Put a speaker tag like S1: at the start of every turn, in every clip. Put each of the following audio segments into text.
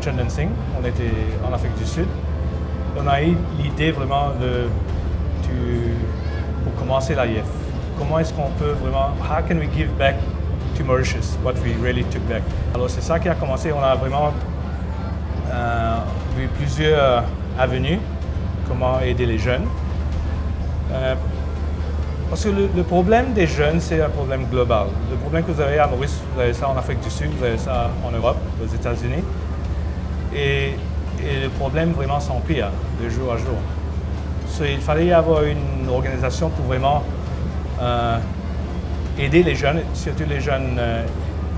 S1: Chen Dancing, on était en Afrique du Sud. On a eu l'idée vraiment pour commencer l'IF. Comment est-ce qu'on peut vraiment, how can we give back to Mauritius what we really took back? Alors c'est ça qui a commencé, on a vraiment vu plusieurs avenues, comment aider les jeunes. Parce que le problème des jeunes, c'est un problème global. Le problème que vous avez à Maurice, vous avez ça en Afrique du Sud, vous avez ça en Europe, aux États-Unis. Et le problème vraiment s'empire de jour à jour. Il fallait y avoir une organisation pour vraiment aider les jeunes, surtout les jeunes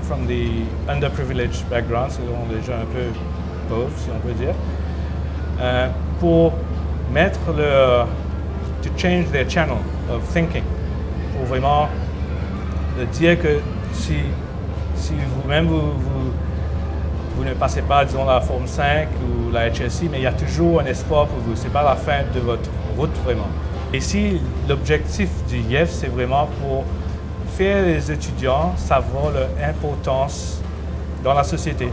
S1: from the underprivileged background, c'est-à-dire les jeunes un peu pauvres, si on peut dire, pour mettre to change their channel of thinking, pour vraiment dire que si vous-même vous ne passez pas, disons, la Forme 5 ou la HSI, mais il y a toujours un espoir pour vous. Ce n'est pas la fin de votre route, vraiment. Et si l'objectif du IEF, c'est vraiment pour faire les étudiants savoir leur importance dans la société.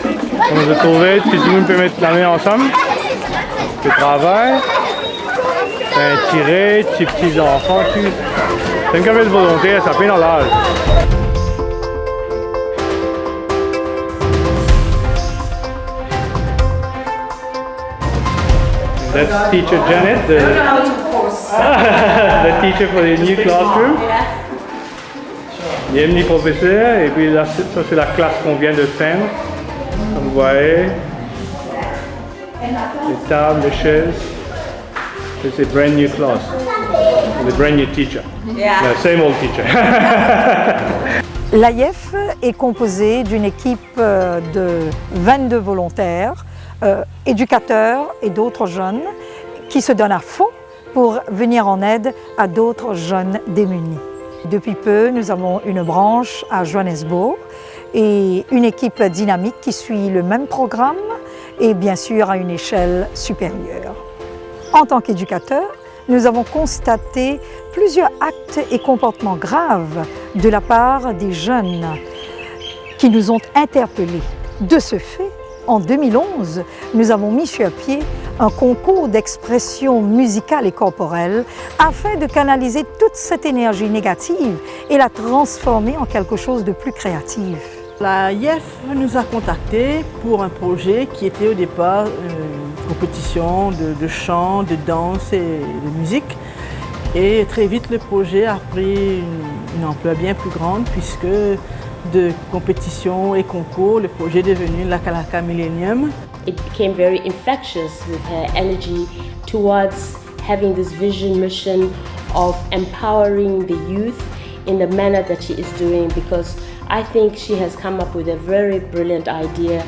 S1: Comme je trouvais, si tout le monde peut mettre la main ensemble, tu travailles, tirer, petits enfants, c'est une cavale volontaire, ça fait dans l'âge. That's teacher Janet, the teacher for the new classroom. Il y a les professeurs, et puis là, ça c'est la classe qu'on vient de peindre. Comme vous voyez, les tables, les chaises. C'est a brand new class. The brand new teacher. Yeah. No, same old teacher.
S2: L'IEF est composée d'une équipe de 22 volontaires, éducateurs et d'autres jeunes qui se donnent à fond pour venir en aide à d'autres jeunes démunis. Depuis peu, nous avons une branche à Johannesburg et une équipe dynamique qui suit le même programme et bien sûr à une échelle supérieure. En tant qu'éducateurs, nous avons constaté plusieurs actes et comportements graves de la part des jeunes qui nous ont interpellés. De ce fait, en 2011, nous avons mis sur pied un concours d'expression musicale et corporelle afin de canaliser toute cette énergie négative et la transformer en quelque chose de plus créatif.
S3: La IEF nous a contactés pour un projet qui était au départ une compétition de chant, de danse et de musique. Et très vite, le projet a pris une ampleur bien plus grande puisque de compétition et concours, le projet est devenu la Kalaka Millennium.
S4: It became very infectious with her energy towards having this vision mission of empowering the youth in the manner that she is doing, because I think she has come up with a very brilliant idea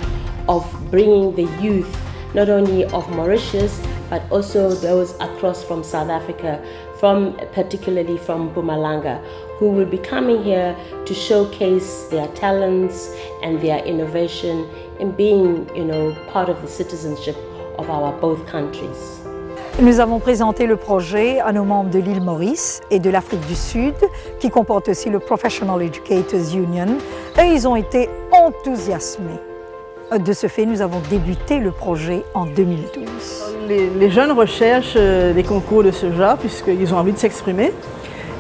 S4: of bringing the youth, not only of Mauritius, but also those across from South Africa, particularly from Mpumalanga, who will be coming here to showcase their talents and their innovation in being, part of the citizenship of our both countries.
S2: Nous avons présenté le projet à nos membres de l'île Maurice et de l'Afrique du Sud, qui comporte aussi le Professional Educators Union, et ils ont été enthousiasmés. De ce fait, nous avons débuté le projet en 2012.
S3: Les jeunes recherchent des concours de ce genre puisqu'ils ont envie de s'exprimer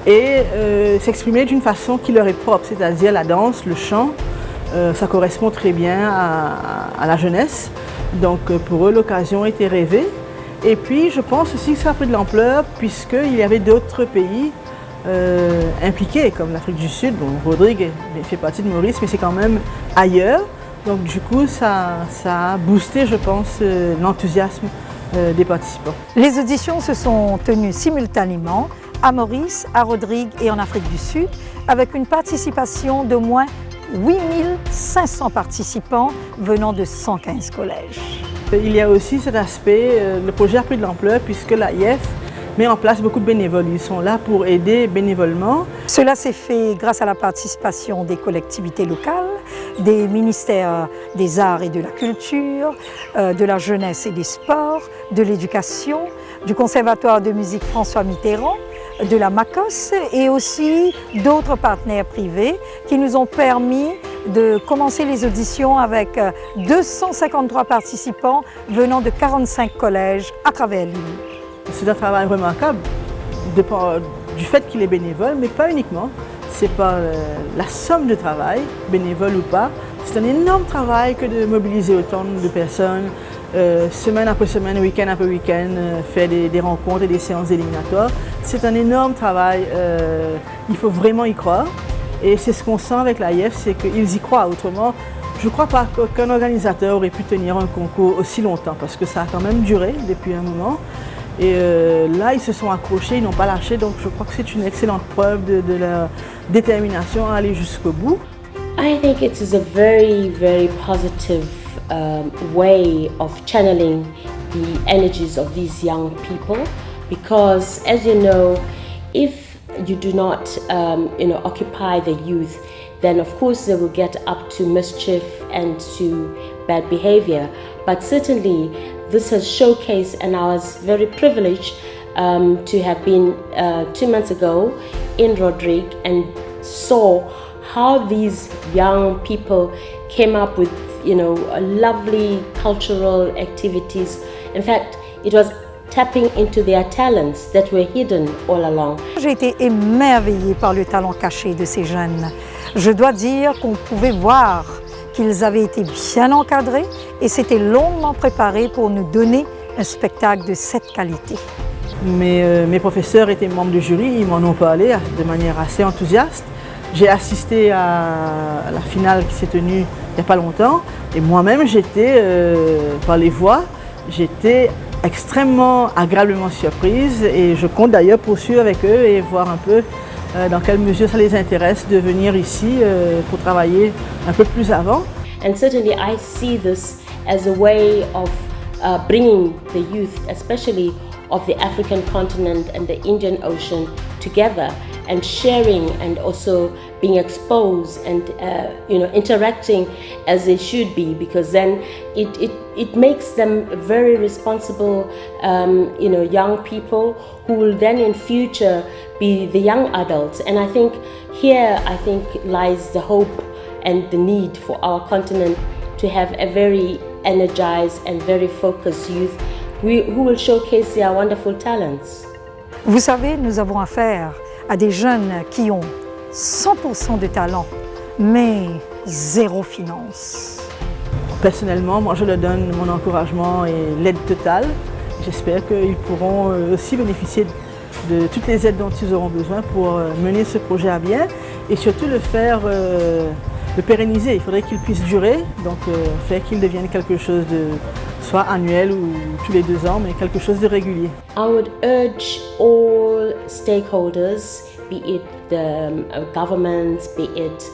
S3: et s'exprimer d'une façon qui leur est propre, c'est-à-dire la danse, le chant. Ça correspond très bien à la jeunesse, donc pour eux l'occasion était rêvée. Et puis je pense aussi que ça a pris de l'ampleur puisqu'il y avait d'autres pays impliqués comme l'Afrique du Sud. Bon, Rodrigue fait partie de Maurice, mais c'est quand même ailleurs. Donc du coup, ça a boosté, je pense, l'enthousiasme des participants.
S2: Les auditions se sont tenues simultanément à Maurice, à Rodrigue et en Afrique du Sud, avec une participation d'au moins 8500 participants venant de 115 collèges.
S3: Il y a aussi cet aspect, le projet a pris de l'ampleur puisque l'IEF met en place beaucoup de bénévoles. Ils sont là pour aider bénévolement.
S2: Cela s'est fait grâce à la participation des collectivités locales, des ministères des Arts et de la Culture, de la Jeunesse et des Sports, de l'Éducation, du Conservatoire de musique François Mitterrand, de la MACOS et aussi d'autres partenaires privés qui nous ont permis de commencer les auditions avec 253 participants venant de 45 collèges à travers l'île.
S3: C'est un travail remarquable du fait qu'il est bénévole, mais pas uniquement. C'est pas la somme de travail, bénévole ou pas. C'est un énorme travail que de mobiliser autant de personnes, semaine après semaine, week-end après week-end, faire des rencontres et des séances éliminatoires. C'est un énorme travail, il faut vraiment y croire. Et c'est ce qu'on sent avec l'AIF, c'est qu'ils y croient. Autrement, je ne crois pas qu'un organisateur aurait pu tenir un concours aussi longtemps, parce que ça a quand même duré depuis un moment. Et là, ils se sont accrochés, ils n'ont pas lâché, donc je crois que c'est une excellente preuve de leur détermination à aller jusqu'au bout.
S4: I think it is a very, very positive way of channeling the energies of these young people, because as you know, if you do not occupy the youth, then of course they will get up to mischief and to bad behavior. But certainly this has showcased, and I was very privileged to have been 2 months ago in Rodrigue and saw how these young people came up with lovely cultural activities. In fact, it was tapping into their talents that were hidden all along.
S2: J'ai été émerveillée par le talent caché de ces jeunes. Je dois dire qu'on pouvait voir qu'ils avaient été bien encadrés et s'étaient longuement préparés pour nous donner un spectacle de cette qualité.
S3: Mes professeurs étaient membres du jury, ils m'en ont parlé de manière assez enthousiaste. J'ai assisté à la finale qui s'est tenue il n'y a pas longtemps et moi-même j'étais, par les voix, j'étais extrêmement agréablement surprise et je compte d'ailleurs poursuivre avec eux et voir un peu dans quelle mesure ça les intéresse de venir ici pour travailler un peu plus avant.
S4: And certainly I see this as a way of bringing the youth, especially of the African continent and the Indian Ocean, together and sharing and also being exposed and interacting as they should be, because then it makes them very responsible young people who will then in future be the young adults. And I think here lies the hope and the need for our continent to have a very energized and very focused youth who will showcase their wonderful talents.
S2: Vous savez, nous avons affaire à des jeunes qui ont 100% de talent, mais zéro finance.
S3: Personnellement, moi je leur donne mon encouragement et l'aide totale. J'espère qu'ils pourront aussi bénéficier de toutes les aides dont ils auront besoin pour mener ce projet à bien et surtout le pérenniser. Il faudrait qu'il puisse durer, donc faire qu'il devienne quelque chose de soit annuel ou tous les 2 ans, mais quelque chose de régulier.
S4: I would urge all stakeholders, be it the governments, be it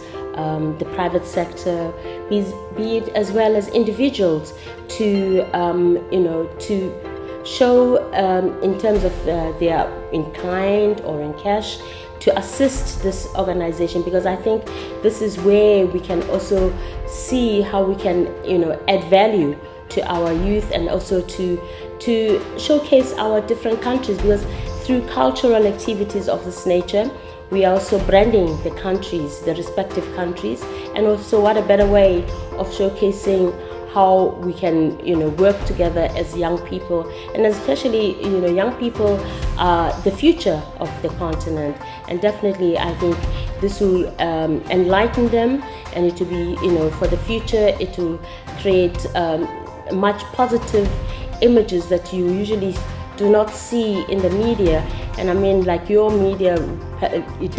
S4: the private sector, be it as well as individuals, to to show in terms of they are in kind or in cash to assist this organization, because I think this is where we can also see how we can add value to our youth and also to showcase our different countries, because through cultural activities of this nature we are also branding the countries, the respective countries, and also what a better way of showcasing how we can work together as young people, and especially young people are the future of the continent, and definitely I think this will enlighten them, and it will be for the future it will create much positive images that you usually do not see in the media. And I mean, like your media, it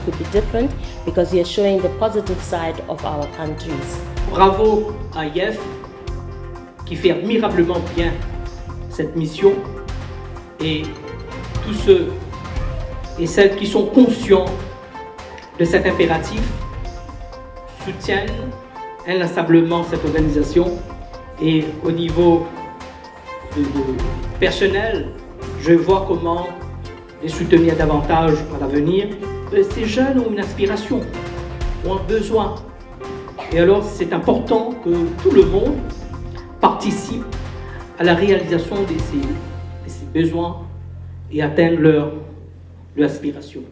S4: could be different because you're showing the positive side of our countries.
S5: Bravo à IEF qui fait admirablement bien cette mission, et tous ceux et celles qui sont conscients de cet impératif soutiennent inlassablement cette organisation. Et au niveau personnel, je vois comment les soutenir davantage à l'avenir. Ces jeunes ont une aspiration, ont un besoin. Et alors c'est important que tout le monde participe à la réalisation de ces besoins et atteigne leur aspiration.